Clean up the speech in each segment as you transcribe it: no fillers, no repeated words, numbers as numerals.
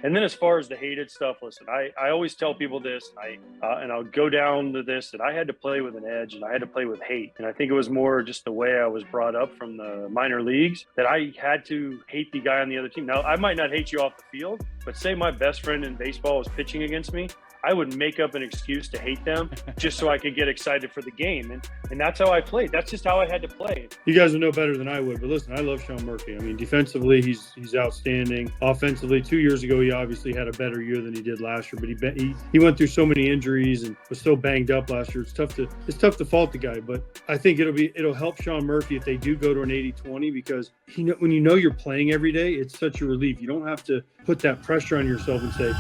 And then as far as the hated stuff, listen, I always tell people this, and I'll go down to this, that I had to play with an edge and I had to play with hate. And I think it was more just the way I was brought up from the minor leagues that I had to hate the guy on the other team. Now, I might not hate you off the field, but say my best friend in baseball was pitching against me, I would make up an excuse to hate them just so I could get excited for the game. And that's how I played. That's just how I had to play. You guys would know better than I would, but listen, I love Shawn Murphy. I mean, defensively, he's outstanding. Offensively, 2 years ago, he obviously had a better year than he did last year, but he went through so many injuries and was so banged up last year. It's tough to fault the guy, but I think it'll help Shawn Murphy if they do go to an 80-20, because when you know you're playing every day, it's such a relief. You don't have to put that pressure on yourself and say,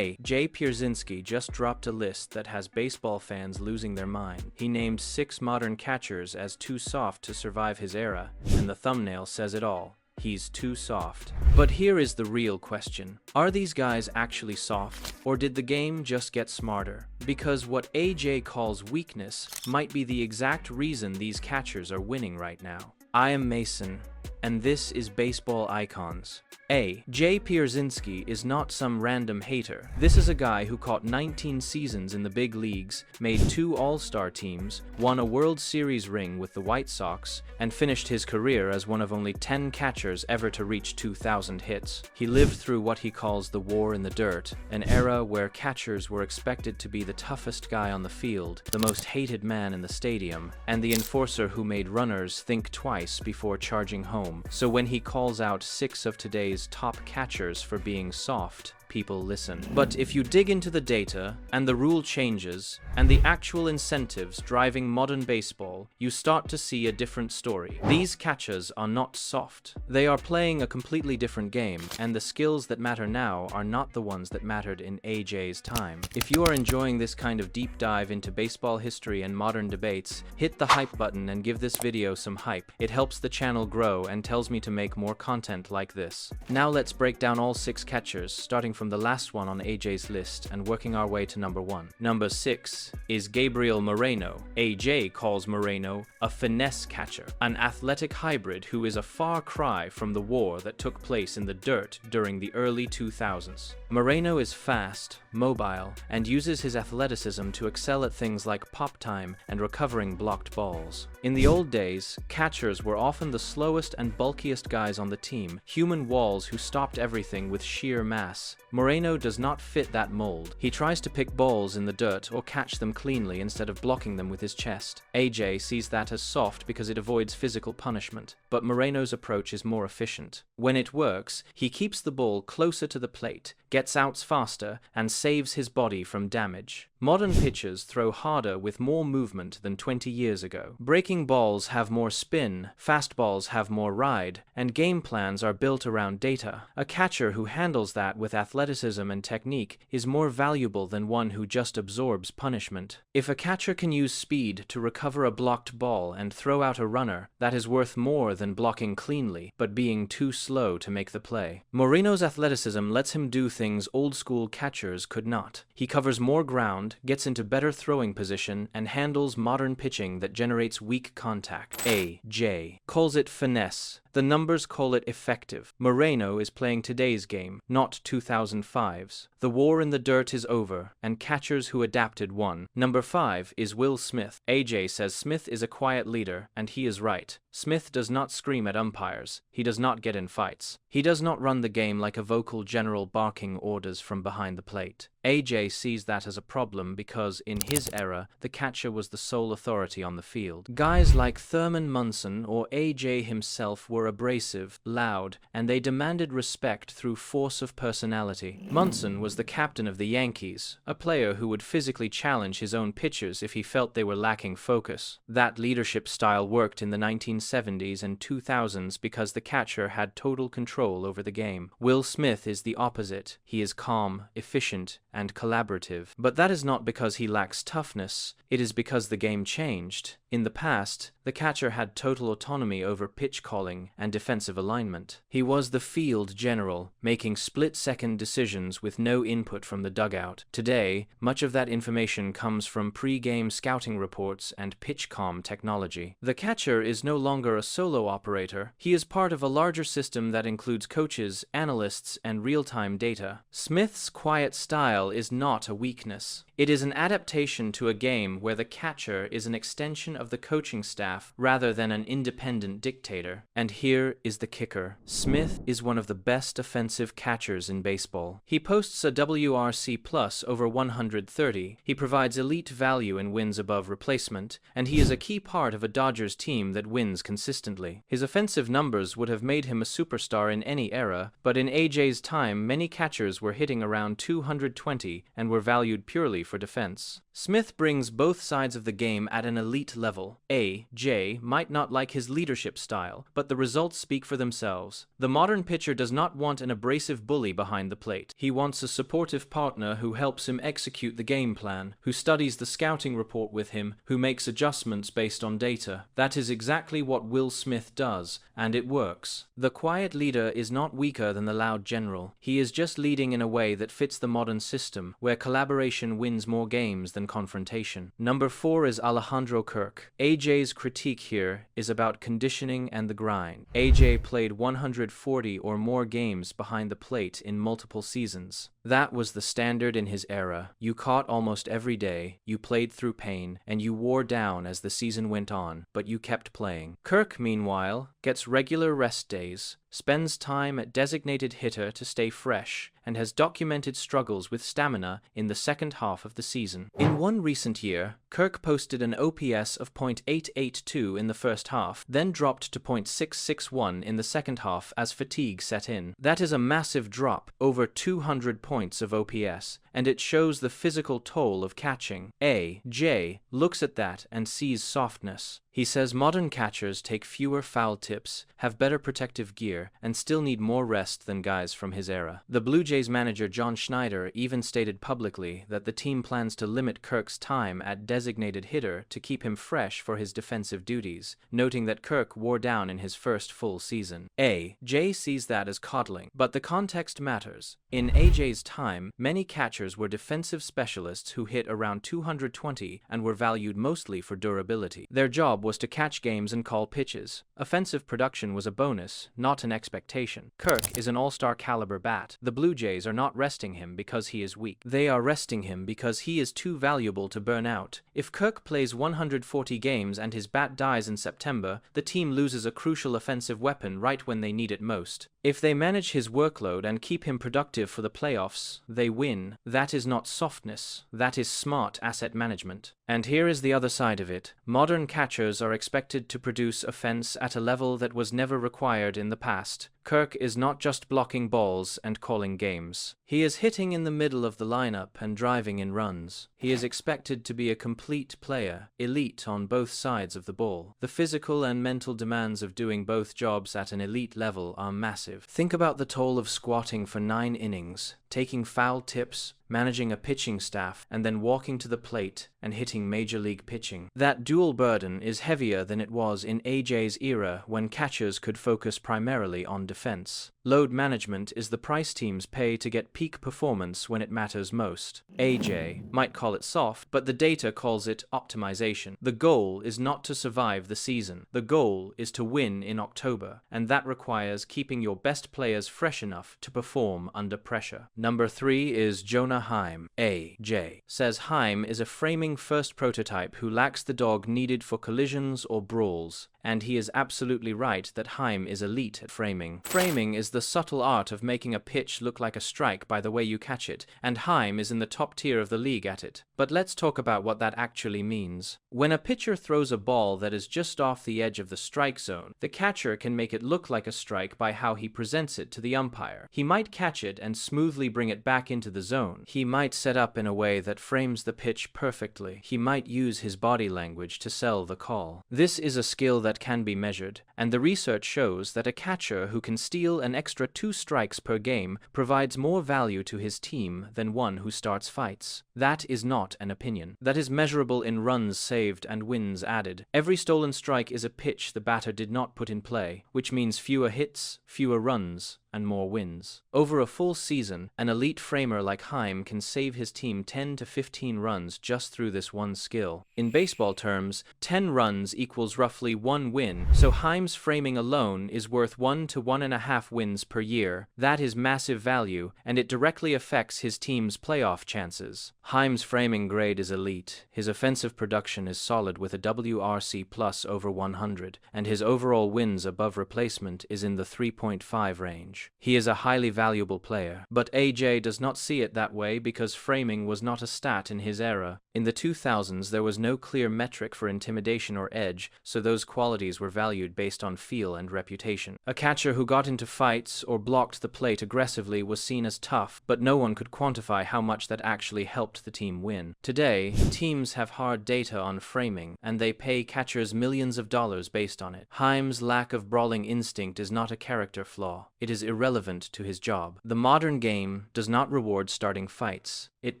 Jay Pierzynski just dropped a list that has baseball fans losing their mind. He named 6 modern catchers as too soft to survive his era, and the thumbnail says it all. He's too soft. But here is the real question. Are these guys actually soft, or did the game just get smarter? Because what AJ calls weakness might be the exact reason these catchers are winning right now. I am Mason, and this is Baseball Icons. Jay Pierzynski is not some random hater. This is a guy who caught 19 seasons in the big leagues, made 2 All-Star teams, won a World Series ring with the White Sox, and finished his career as one of only 10 catchers ever to reach 2,000 hits. He lived through what he calls the war in the dirt, an era where catchers were expected to be the toughest guy on the field, the most hated man in the stadium, and the enforcer who made runners think twice before charging home. So when he calls out 6 of today's top catchers for being soft, people listen. But if you dig into the data, and the rule changes, and the actual incentives driving modern baseball, you start to see a different story. These catchers are not soft. They are playing a completely different game, and the skills that matter now are not the ones that mattered in AJ's time. If you are enjoying this kind of deep dive into baseball history and modern debates, hit the hype button and give this video some hype. It helps the channel grow and tells me to make more content like this. Now let's break down all 6 catchers, starting from the last one on AJ's list and working our way to number 1. Number 6 is Gabriel Moreno. AJ calls Moreno a finesse catcher, an athletic hybrid who is a far cry from the war that took place in the dirt during the early 2000s. Moreno is fast, mobile, and uses his athleticism to excel at things like pop time and recovering blocked balls. In the old days, catchers were often the slowest and bulkiest guys on the team, human walls who stopped everything with sheer mass. Moreno does not fit that mold. He tries to pick balls in the dirt or catch them cleanly instead of blocking them with his chest. AJ sees that as soft because it avoids physical punishment, but Moreno's approach is more efficient. When it works, he keeps the ball closer to the plate, gets outs faster, and saves his body from damage. Modern pitchers throw harder with more movement than 20 years ago. Breaking balls have more spin, fastballs have more ride, and game plans are built around data. A catcher who handles that with athleticism and technique is more valuable than one who just absorbs punishment. If a catcher can use speed to recover a blocked ball and throw out a runner, that is worth more than blocking cleanly, but being too slow to make the play. Moreno's athleticism lets him do things old-school catchers could not. He covers more ground, gets into better throwing position, and handles modern pitching that generates weak contact. AJ calls it finesse. The numbers call it effective. Moreno is playing today's game, not 2005's. The war in the dirt is over, and catchers who adapted won. Number 5 is Will Smith. AJ says Smith is a quiet leader, and he is right. Smith does not scream at umpires. He does not get in fights. He does not run the game like a vocal general barking orders from behind the plate. AJ sees that as a problem because, in his era, the catcher was the sole authority on the field. Guys like Thurman Munson or AJ himself were abrasive, loud, and they demanded respect through force of personality. Munson was the captain of the Yankees, a player who would physically challenge his own pitchers if he felt they were lacking focus. That leadership style worked in the 1970s and 2000s because the catcher had total control over the game. Will Smith is the opposite. He is calm, efficient, and collaborative. But that is not because he lacks toughness. It is because the game changed. In the past, the catcher had total autonomy over pitch calling and defensive alignment. He was the field general, making split-second decisions with no input from the dugout. Today, much of that information comes from pre-game scouting reports and pitch-comm technology. The catcher is no longer a solo operator. He is part of a larger system that includes coaches, analysts, and real-time data. Smith's quiet style is not a weakness. It is an adaptation to a game where the catcher is an extension of the coaching staff rather than an independent dictator. And here is the kicker. Smith is one of the best offensive catchers in baseball. He posts a WRC plus over 130, he provides elite value in wins above replacement, and he is a key part of a Dodgers team that wins consistently. His offensive numbers would have made him a superstar in any era, but in AJ's time, many catchers were hitting around 220 and were valued purely for defense. Smith brings both sides of the game at an elite level. AJ might not like his leadership style, but the results speak for themselves. The modern pitcher does not want an abrasive bully behind the plate. He wants a supportive partner who helps him execute the game plan, who studies the scouting report with him, who makes adjustments based on data. That is exactly what Will Smith does, and it works. The quiet leader is not weaker than the loud general. He is just leading in a way that fits the modern system, where collaboration wins more games than confrontation. Number 4 is Alejandro Kirk. AJ's critique here is about conditioning and the grind. AJ played 140 or more games behind the plate in multiple seasons. That was the standard in his era. You caught almost every day, you played through pain, and you wore down as the season went on, but you kept playing. Kirk, meanwhile, gets regular rest days, spends time at designated hitter to stay fresh, and has documented struggles with stamina in the second half of the season. In one recent year, Kirk posted an OPS of .882 in the first half, then dropped to .661 in the second half as fatigue set in. That is a massive drop, over 200 points of OPS, and it shows the physical toll of catching. AJ looks at that and sees softness. He says modern catchers take fewer foul tips, have better protective gear, and still need more rest than guys from his era. The Blue Jays manager John Schneider even stated publicly that the team plans to limit Kirk's time at designated hitter to keep him fresh for his defensive duties, noting that Kirk wore down in his first full season. AJ sees that as coddling, but the context matters. In AJ's time, many catchers were defensive specialists who hit around 220 and were valued mostly for durability. Their job was to catch games and call pitches. Offensive production was a bonus, not an expectation. Kirk is an all-star caliber bat. The Blue Jays are not resting him because he is weak. They are resting him because he is too valuable to burn out. If Kirk plays 140 games and his bat dies in September, the team loses a crucial offensive weapon right when they need it most. If they manage his workload and keep him productive for the playoffs, they win. That is not softness. That is smart asset management. And here is the other side of it. Modern catchers are expected to produce offense at a level that was never required in the past. Kirk is not just blocking balls and calling games. He is hitting in the middle of the lineup and driving in runs. He is expected to be a complete player, elite on both sides of the ball. The physical and mental demands of doing both jobs at an elite level are massive. Think about the toll of squatting for 9 innings, taking foul tips, managing a pitching staff, and then walking to the plate and hitting major league pitching. That dual burden is heavier than it was in AJ's era when catchers could focus primarily on defense. Load management is the price teams pay to get peak performance when it matters most. AJ might call it soft, but the data calls it optimization. The goal is not to survive the season. The goal is to win in October, and that requires keeping your best players fresh enough to perform under pressure. Number 3 is Jonah Heim. AJ says Heim is a framing first prototype who lacks the dog needed for collisions or brawls, and he is absolutely right that Heim is elite at framing. Framing is the subtle art of making a pitch look like a strike by the way you catch it, and Heim is in the top tier of the league at it. But let's talk about what that actually means. When a pitcher throws a ball that is just off the edge of the strike zone, the catcher can make it look like a strike by how he presents it to the umpire. He might catch it and smoothly bring it back into the zone. He might set up in a way that frames the pitch perfectly. He might use his body language to sell the call. This is a skill that but can be measured, and the research shows that a catcher who can steal an extra 2 strikes per game provides more value to his team than one who starts fights. That is not an opinion. That is measurable in runs saved and wins added. Every stolen strike is a pitch the batter did not put in play, which means fewer hits, fewer runs, and more wins. Over a full season, an elite framer like Heim can save his team 10 to 15 runs just through this one skill. In baseball terms, 10 runs equals roughly 1 win, so Heim's framing alone is worth 1 to 1.5 wins per year. That is massive value, and it directly affects his team's playoff chances. Heim's framing grade is elite, his offensive production is solid with a WRC plus over 100, and his overall wins above replacement is in the 3.5 range. He is a highly valuable player, but AJ does not see it that way because framing was not a stat in his era. In the 2000s, there was no clear metric for intimidation or edge, so those qualities were valued based on feel and reputation. A catcher who got into fights or blocked the plate aggressively was seen as tough, but no one could quantify how much that actually helped the team win. Today, teams have hard data on framing, and they pay catchers millions of dollars based on it. Heim's lack of brawling instinct is not a character flaw. It is irrelevant to his job. The modern game does not reward starting fights. It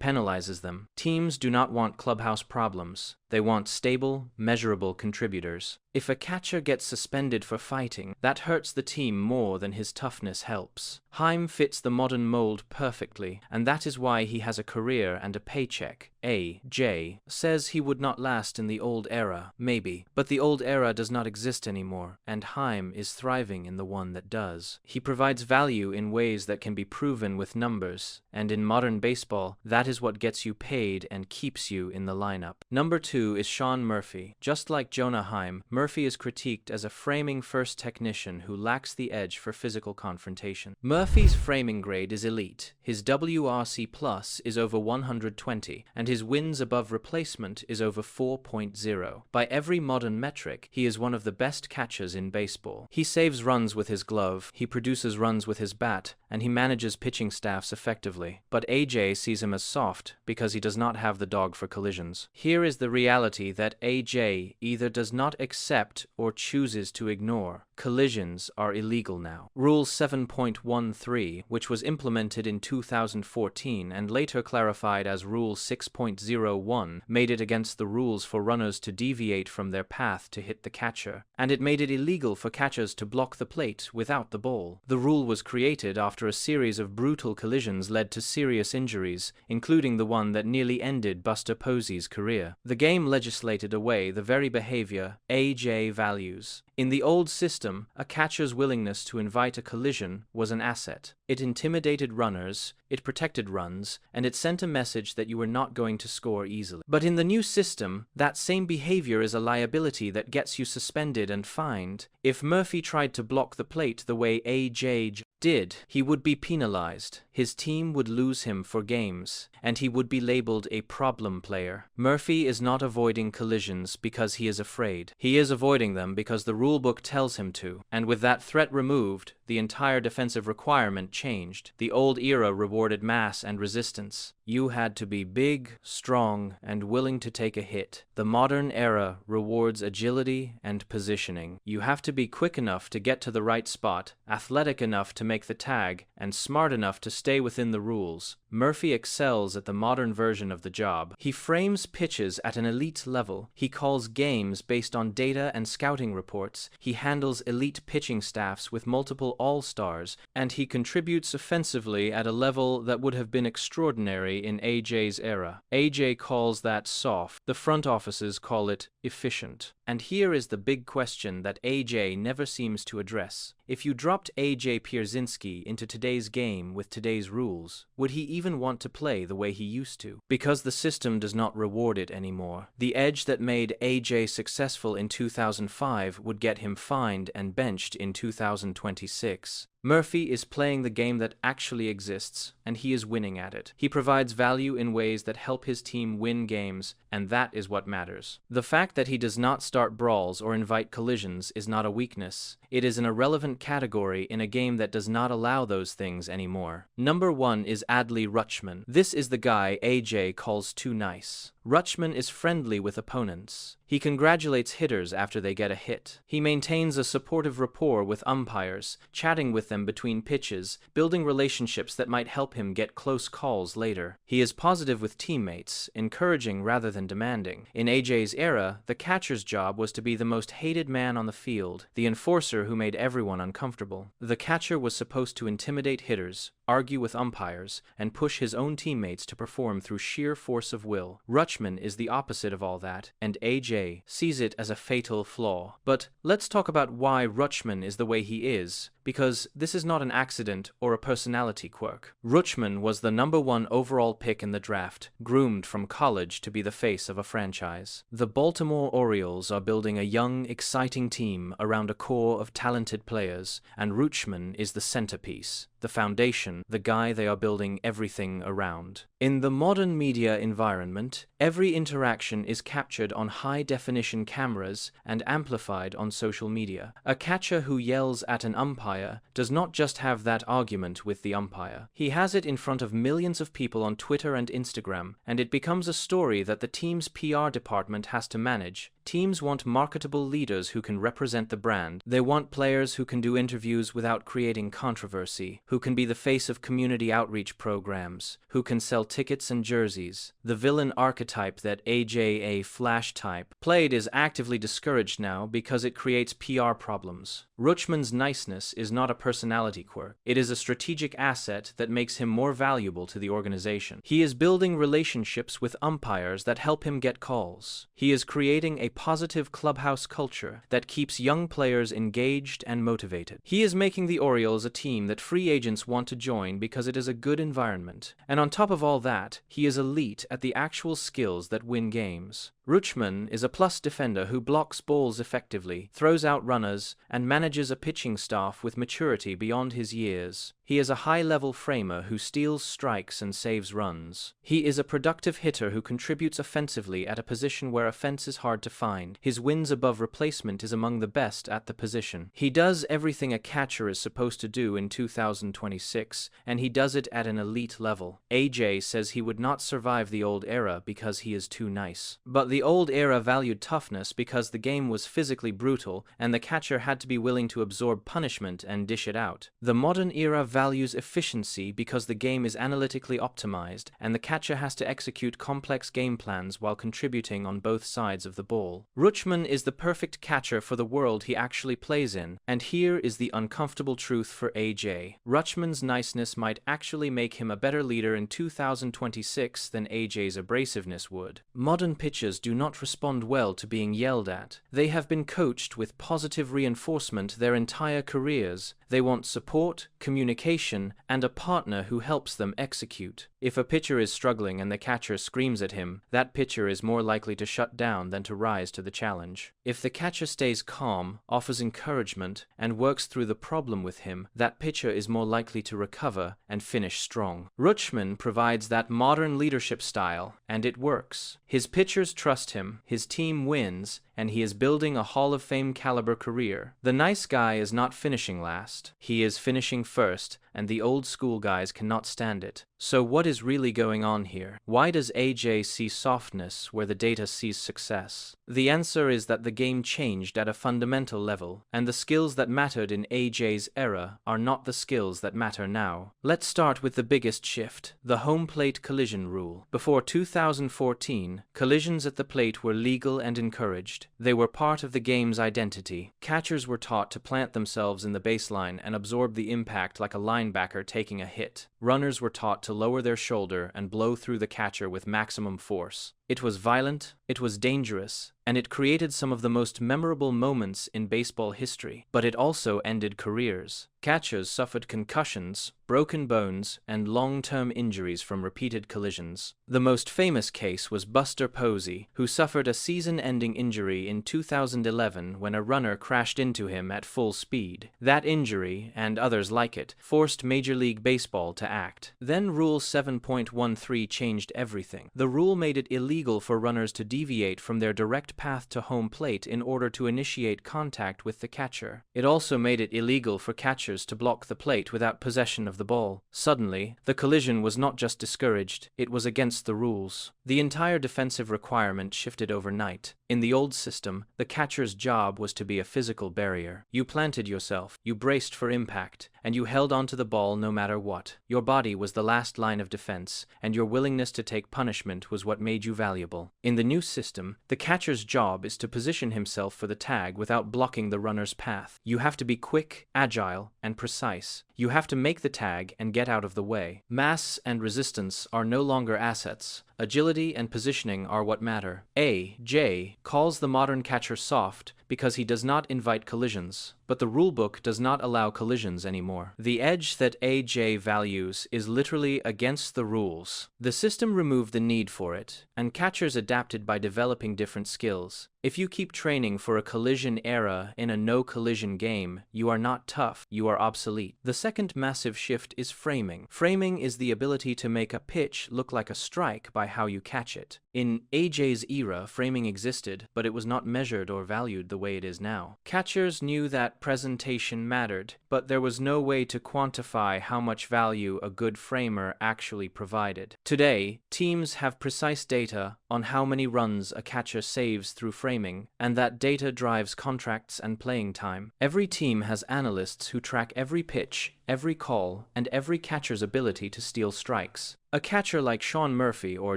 penalizes them. Teams do not want clubhouse problems. They want stable, measurable contributors. If a catcher gets suspended for fighting, that hurts the team more than his toughness helps. Heim fits the modern mold perfectly, and that is why he has a career and a paycheck. AJ says he would not last in the old era, maybe, but the old era does not exist anymore, and Heim is thriving in the one that does. He provides value in ways that can be proven with numbers, and in modern baseball, that is what gets you paid and keeps you in the lineup. Number 2 is Shawn Murphy. Just like Jonah Heim, Murphy is critiqued as a framing first technician who lacks the edge for physical confrontation. Murphy's framing grade is elite. His WRC plus is over 120, and his wins above replacement is over 4.0. By every modern metric, he is one of the best catchers in baseball. He saves runs with his glove, he produces runs with his bat, and he manages pitching staffs effectively. But AJ sees him as soft because he does not have the dog for collisions. Here is the reality that AJ either does not accept or chooses to ignore. Collisions are illegal now. Rule 7.13, which was implemented in 2014 and later clarified as Rule 6.01, made it against the rules for runners to deviate from their path to hit the catcher, and it made it illegal for catchers to block the plate without the ball. The rule was created after a series of brutal collisions led to serious injuries, including the one that nearly ended Buster Posey's career. The game legislated away the very behavior AJ values. In the old system, a catcher's willingness to invite a collision was an asset. It intimidated runners, it protected runs, and it sent a message that you were not going to score easily. But in the new system, that same behavior is a liability that gets you suspended and fined. If Murphy tried to block the plate the way AJ did, he would be penalized. His team would lose him for games, and he would be labeled a problem player. Murphy is not avoiding collisions because he is afraid. He is avoiding them because the rulebook tells him to, and with that threat removed, the entire defensive requirement changed. The old era rewarded mass and resistance. You had to be big, strong, and willing to take a hit. The modern era rewards agility and positioning. You have to be quick enough to get to the right spot, athletic enough to make the tag, and smart enough to stay within the rules. Murphy excels at the modern version of the job. He frames pitches at an elite level. He calls games based on data and scouting reports. He handles elite pitching staffs with multiple all-stars, and he contributes offensively at a level that would have been extraordinary in AJ's era. AJ calls that soft. The front offices call it efficient. And here is the big question that AJ never seems to address. If you dropped AJ Pierzynski into today's game with today's rules, would he even want to play the way he used to? Because the system does not reward it anymore. The edge that made AJ successful in 2005 would get him fined and benched in 2026. Murphy is playing the game that actually exists, and he is winning at it. He provides value in ways that help his team win games, and that is what matters. The fact that he does not start brawls or invite collisions is not a weakness. It is an irrelevant category in a game that does not allow those things anymore. Number 1 is Adley Rutschman. This is the guy AJ calls too nice. Rutschman is friendly with opponents. He congratulates hitters after they get a hit. He maintains a supportive rapport with umpires, chatting with them between pitches, building relationships that might help him get close calls later. He is positive with teammates, encouraging rather than demanding. In AJ's era, the catcher's job was to be the most hated man on the field, the enforcer who made everyone uncomfortable. The catcher was supposed to intimidate hitters, argue with umpires, and push his own teammates to perform through sheer force of will. Rutschman is the opposite of all that, and AJ sees it as a fatal flaw. But let's talk about why Rutschman is the way he is, because this is not an accident or a personality quirk. Rutschman was the #1 overall pick in the draft, groomed from college to be the face of a franchise. The Baltimore Orioles are building a young, exciting team around a core of talented players, and Rutschman is the centerpiece, the foundation, the guy they are building everything around. In the modern media environment, every interaction is captured on high-definition cameras and amplified on social media. A catcher who yells at an umpire does not just have that argument with the umpire. He has it in front of millions of people on Twitter and Instagram, and it becomes a story that the team's PR department has to manage. Teams want marketable leaders who can represent the brand. They want players who can do interviews without creating controversy, who can be the face of community outreach programs, who can sell tickets and jerseys. The villain archetype that AJA Flash type played is actively discouraged now because it creates PR problems. Rutschman's niceness is not a personality quirk. It is a strategic asset that makes him more valuable to the organization. He is building relationships with umpires that help him get calls. He is creating a positive clubhouse culture that keeps young players engaged and motivated. He is making the Orioles a team that free agents want to join because it is a good environment. And on top of all that, he is elite at the actual skills that win games. Rutschman is a plus defender who blocks balls effectively, throws out runners, and manages a pitching staff with maturity beyond his years. He is a high-level framer who steals strikes and saves runs. He is a productive hitter who contributes offensively at a position where offense is hard to find. His wins above replacement is among the best at the position. He does everything a catcher is supposed to do in 2026, and he does it at an elite level. AJ says he would not survive the old era because he is too nice. But the old era valued toughness because the game was physically brutal, and the catcher had to be willing to absorb punishment and dish it out. The modern era values efficiency because the game is analytically optimized, and the catcher has to execute complex game plans while contributing on both sides of the ball. Rutschman is the perfect catcher for the world he actually plays in, and here is the uncomfortable truth for AJ. Rutschman's niceness might actually make him a better leader in 2026 than AJ's abrasiveness would. Modern pitchers do not respond well to being yelled at. They have been coached with positive reinforcement their entire careers. They want support, communication, and a partner who helps them execute. If a pitcher is struggling and the catcher screams at him, that pitcher is more likely to shut down than to rise to the challenge. If the catcher stays calm, offers encouragement, and works through the problem with him, that pitcher is more likely to recover and finish strong. Rutschman provides that modern leadership style, and it works. His pitchers trust him, his team wins, and he is building a Hall of Fame caliber career. The nice guy is not finishing last. He is finishing first, and the old school guys cannot stand it. So what is really going on here? Why does AJ see softness where the data sees success? The answer is that the game changed at a fundamental level, and the skills that mattered in AJ's era are not the skills that matter now. Let's start with the biggest shift, the home plate collision rule. Before 2014, collisions at the plate were legal and encouraged. They were part of the game's identity. Catchers were taught to plant themselves in the baseline and absorb the impact like a linebacker taking a hit. Runners were taught to lower their shoulder and blow through the catcher with maximum force. It was violent, it was dangerous, and it created some of the most memorable moments in baseball history. But it also ended careers. Catchers suffered concussions, broken bones, and long-term injuries from repeated collisions. The most famous case was Buster Posey, who suffered a season-ending injury in 2011 when a runner crashed into him at full speed. That injury, and others like it, forced Major League Baseball to act. Then Rule 7.13 changed everything. The rule made it illegal illegal for runners to deviate from their direct path to home plate in order to initiate contact with the catcher. It also made it illegal for catchers to block the plate without possession of the ball. Suddenly, the collision was not just discouraged, it was against the rules. The entire defensive requirement shifted overnight. In the old system, the catcher's job was to be a physical barrier. You planted yourself, you braced for impact, and you held onto the ball no matter what. Your body was the last line of defense, and your willingness to take punishment was what made you valuable. In the new system, the catcher's job is to position himself for the tag without blocking the runner's path. You have to be quick, agile, and precise. You have to make the tag and get out of the way. Mass and resistance are no longer assets. Agility and positioning are what matter. A.J. calls the modern catcher soft because he does not invite collisions, but the rulebook does not allow collisions anymore. The edge that A.J. values is literally against the rules. The system removed the need for it, and catchers adapted by developing different skills. If you keep training for a collision era in a no-collision game, you are not tough, you are obsolete. The second massive shift is framing. Framing is the ability to make a pitch look like a strike by how you catch it. In AJ's era, framing existed, but it was not measured or valued the way it is now. Catchers knew that presentation mattered, but there was no way to quantify how much value a good framer actually provided. Today, teams have precise data on how many runs a catcher saves through framing, and that data drives contracts and playing time. Every team has analysts who track every pitch, every call, and every catcher's ability to steal strikes. A catcher like Shawn Murphy or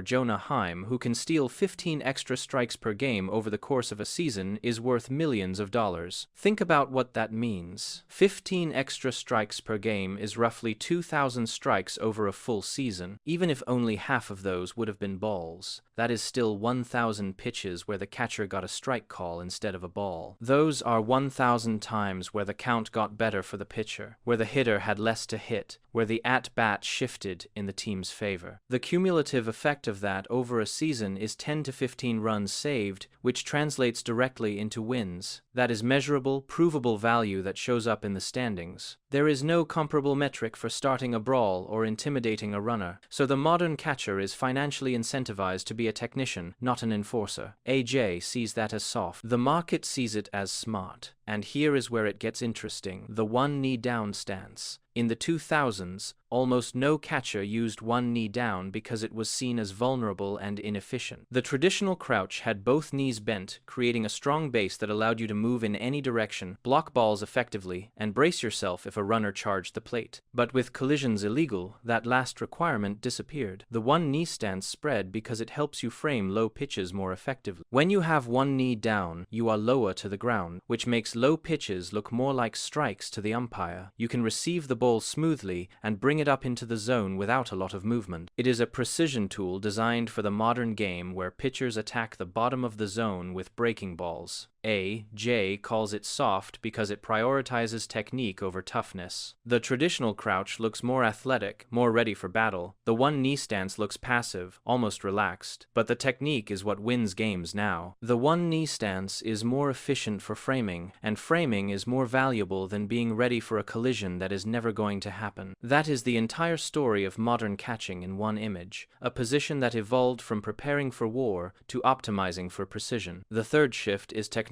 Jonah Heim, who can steal 15 extra strikes per game over the course of a season, is worth millions of dollars. Think about what that means. 15 extra strikes per game is roughly 2,000 strikes over a full season. Even if only half of those would have been balls, that is still 1,000 pitches where the catcher got a strike call instead of a ball. Those are 1,000 times where the count got better for the pitcher, where the hitter had less to hit, where the at-bat shifted in the team's favor. The cumulative effect of that over a season is 10 to 15 runs saved, which translates directly into wins. That is measurable, provable value that shows up in the standings. There is no comparable metric for starting a brawl or intimidating a runner, so the modern catcher is financially incentivized to be a technician, not an enforcer. AJ sees that as soft. The market sees it as smart. And here is where it gets interesting: the one knee down stance. In the 2000s, almost no catcher used one knee down because it was seen as vulnerable and inefficient. The traditional crouch had both knees bent, creating a strong base that allowed you to move in any direction, block balls effectively, and brace yourself if a runner charged the plate. But with collisions illegal, that last requirement disappeared. The one knee stance spread because it helps you frame low pitches more effectively. When you have one knee down, you are lower to the ground, which makes low pitches look more like strikes to the umpire. You can receive the ball smoothly and bring it up into the zone without a lot of movement. It is a precision tool designed for the modern game where pitchers attack the bottom of the zone with breaking balls. A.J. calls it soft because it prioritizes technique over toughness. The traditional crouch looks more athletic, more ready for battle. The one knee stance looks passive, almost relaxed. But the technique is what wins games now. The one knee stance is more efficient for framing, and framing is more valuable than being ready for a collision that is never going to happen. That is the entire story of modern catching in one image, a position that evolved from preparing for war to optimizing for precision. The third shift is technology.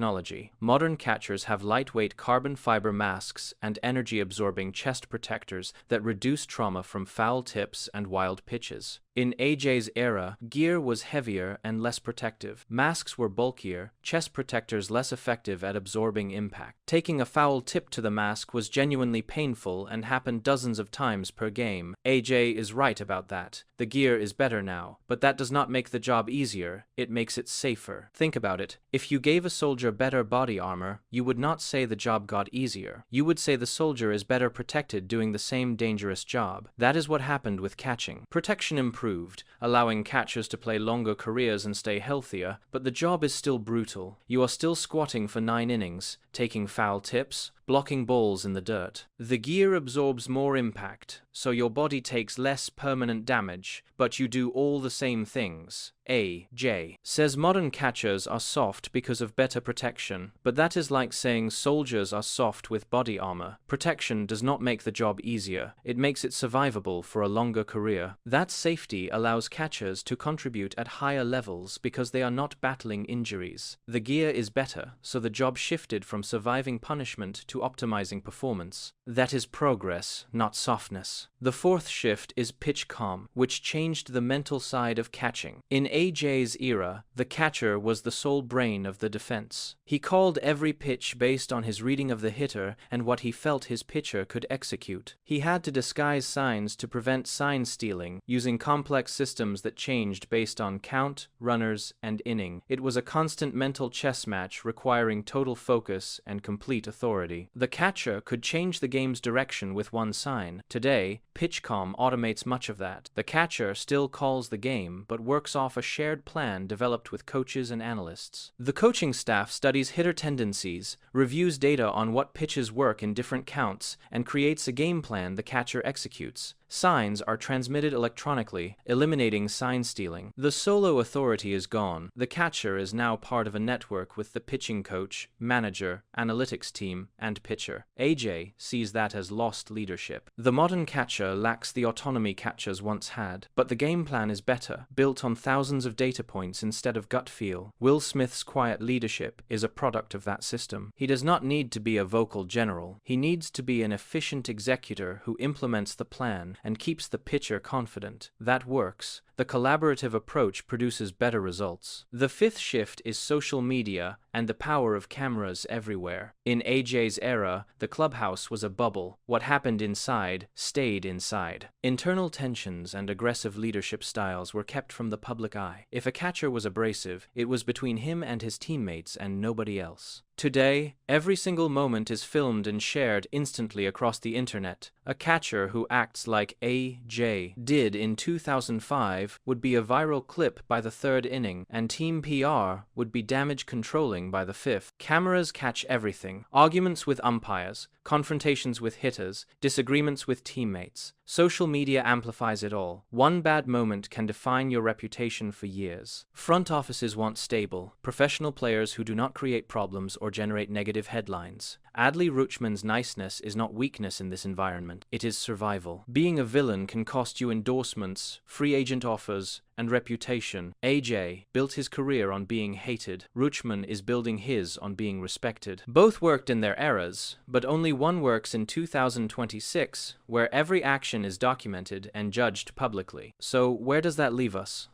Modern catchers have lightweight carbon fiber masks and energy-absorbing chest protectors that reduce trauma from foul tips and wild pitches. In AJ's era, gear was heavier and less protective. Masks were bulkier, chest protectors less effective at absorbing impact. Taking a foul tip to the mask was genuinely painful and happened dozens of times per game. AJ is right about that. The gear is better now, but that does not make the job easier, it makes it safer. Think about it. If you gave a soldier better body armor, you would not say the job got easier. You would say the soldier is better protected doing the same dangerous job. That is what happened with catching. Protection improved, allowing catchers to play longer careers and stay healthier, but the job is still brutal. You are still squatting for 9 innings, taking foul tips, blocking balls in the dirt. The gear absorbs more impact, so your body takes less permanent damage, but you do all the same things. AJ says modern catchers are soft because of better protection, but that is like saying soldiers are soft with body armor. Protection does not make the job easier, it makes it survivable for a longer career. That safety allows catchers to contribute at higher levels because they are not battling injuries. The gear is better, so the job shifted from surviving punishment to optimizing performance. That is progress, not softness. The fourth shift is pitch calm, which changed the mental side of catching. In AJ's era, the catcher was the sole brain of the defense. He called every pitch based on his reading of the hitter and what he felt his pitcher could execute. He had to disguise signs to prevent sign stealing, using complex systems that changed based on count, runners, and inning. It was a constant mental chess match requiring total focus and complete authority. The catcher could change the game's direction with one sign. Today, PitchCom automates much of that. The catcher still calls the game, but works off a shared plan developed with coaches and analysts. The coaching staff studies hitter tendencies, reviews data on what pitches work in different counts, and creates a game plan the catcher executes. Signs are transmitted electronically, eliminating sign stealing. The solo authority is gone. The catcher is now part of a network with the pitching coach, manager, analytics team, and pitcher. AJ sees that as lost leadership. The modern catcher lacks the autonomy catchers once had, but the game plan is better, built on thousands of data points instead of gut feel. Will Smith's quiet leadership is a product of that system. He does not need to be a vocal general. He needs to be an efficient executor who implements the plan and keeps the pitcher confident. That works. The collaborative approach produces better results. The fifth shift is social media and the power of cameras everywhere. In AJ's era, the clubhouse was a bubble. What happened inside stayed inside. Internal tensions and aggressive leadership styles were kept from the public eye. If a catcher was abrasive, it was between him and his teammates and nobody else. Today, every single moment is filmed and shared instantly across the internet. A catcher who acts like AJ did in 2005 would be a viral clip by the third inning, and team PR would be damage controlling by the fifth. Cameras catch everything. Arguments with umpires, confrontations with hitters, disagreements with teammates. Social media amplifies it all. One bad moment can define your reputation for years. Front offices want stable, professional players who do not create problems or generate negative headlines. Adley Rutschman's niceness is not weakness in this environment, it is survival. Being a villain can cost you endorsements, free agent offers, and reputation. AJ built his career on being hated. Rutschman is building his on being respected. Both worked in their eras, but only one works in 2026, where every action is documented and judged publicly. So where does that leave us?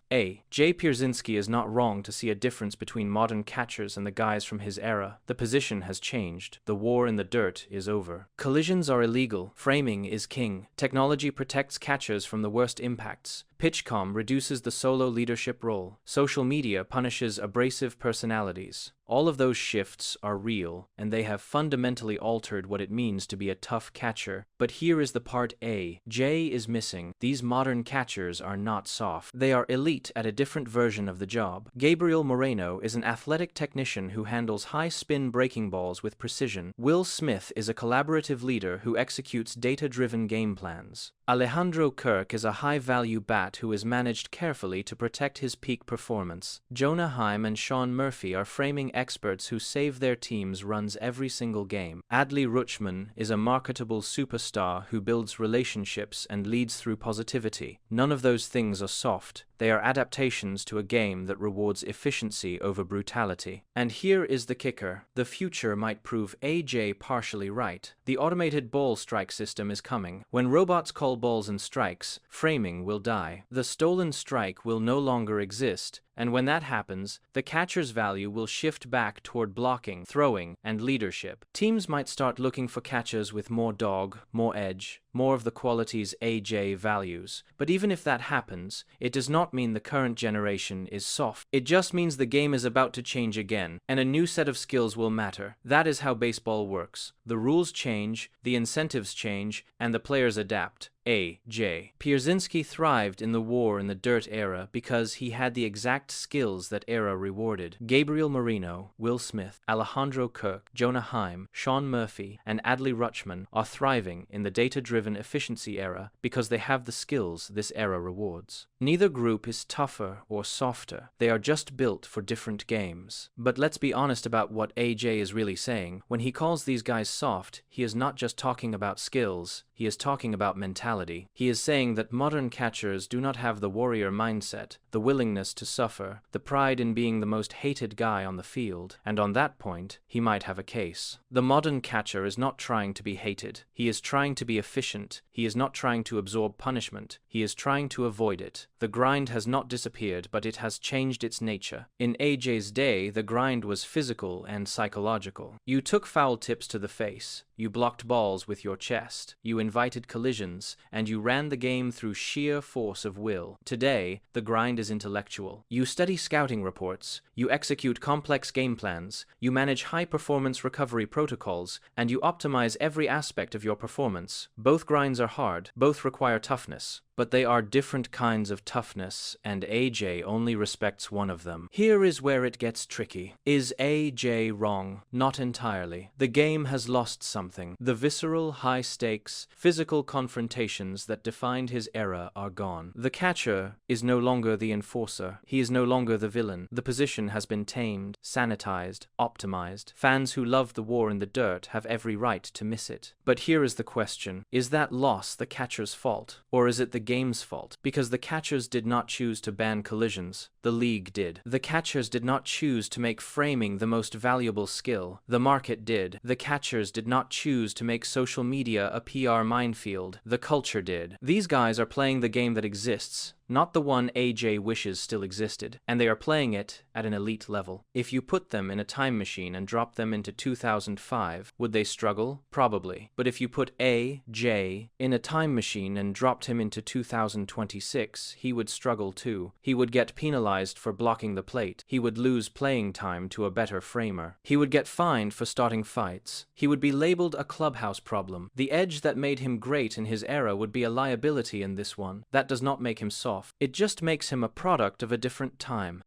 Pierzynski is not wrong to see a difference between modern catchers and the guys from his era. The position has changed. The war in the dirt is over. Collisions are illegal. Framing is king. Technology protects catchers from the worst impacts. PitchCom reduces the solo leadership role. Social media punishes abrasive personalities. All of those shifts are real, and they have fundamentally altered what it means to be a tough catcher. But here is the part AJ is missing. These modern catchers are not soft. They are elite at a different version of the job. Gabriel Moreno is an athletic technician who handles high-spin breaking balls with precision. Will Smith is a collaborative leader who executes data-driven game plans. Alejandro Kirk is a high-value bat who is managed carefully to protect his peak performance. Jonah Heim and Shawn Murphy are framing experts who save their teams runs every single game. Adley Rutschman is a marketable superstar who builds relationships and leads through positivity. None of those things are soft. They are adaptations to a game that rewards efficiency over brutality. And here is the kicker. The future might prove AJ partially right. The automated ball strike system is coming. When robots call balls and strikes, framing will die. The stolen strike will no longer exist. And when that happens, the catcher's value will shift back toward blocking, throwing, and leadership. Teams might start looking for catchers with more dog, more edge, more of the qualities AJ values. But even if that happens, it does not mean the current generation is soft. It just means the game is about to change again, and a new set of skills will matter. That is how baseball works. The rules change, the incentives change, and the players adapt. A.J. Pierzynski thrived in the war in the dirt era because he had the exact skills that era rewarded. Gabriel Moreno, Will Smith, Alejandro Kirk, Jonah Heim, Shawn Murphy, and Adley Rutschman are thriving in the data-driven efficiency era because they have the skills this era rewards. Neither group is tougher or softer. They are just built for different games. But let's be honest about what AJ is really saying. When he calls these guys soft, he is not just talking about skills, he is talking about mentality. He is saying that modern catchers do not have the warrior mindset, the willingness to suffer, the pride in being the most hated guy on the field, and on that point, he might have a case. The modern catcher is not trying to be hated. He is trying to be efficient. He is not trying to absorb punishment. He is trying to avoid it. The grind has not disappeared, but it has changed its nature. In AJ's day, the grind was physical and psychological. You took foul tips to the face. You blocked balls with your chest. You invited collisions, and you ran the game through sheer force of will. Today, the grind is intellectual. You study scouting reports, you execute complex game plans, you manage high-performance recovery protocols, and you optimize every aspect of your performance. Both grinds are hard, both require toughness. But they are different kinds of toughness, and AJ only respects one of them. Here is where it gets tricky. Is AJ wrong? Not entirely. The game has lost something. The visceral, high-stakes, physical confrontations that defined his era are gone. The catcher is no longer the enforcer. He is no longer the villain. The position has been tamed, sanitized, optimized. Fans who love the war in the dirt have every right to miss it. But here is the question. Is that loss the catcher's fault? Or is it the game's fault? Because the catchers did not choose to ban collisions. The league did. The catchers did not choose to make framing the most valuable skill. The market did. The catchers did not choose to make social media a PR minefield. The culture did. These guys are playing the game that exists, not the one AJ wishes still existed, and they are playing it at an elite level. If you put them in a time machine and drop them into 2005, would they struggle? Probably. But if you put AJ in a time machine and dropped him into 2026, he would struggle too. He would get penalized for blocking the plate. He would lose playing time to a better framer. He would get fined for starting fights. He would be labeled a clubhouse problem. The edge that made him great in his era would be a liability in this one. That does not make him soft. It just makes him a product of a different time.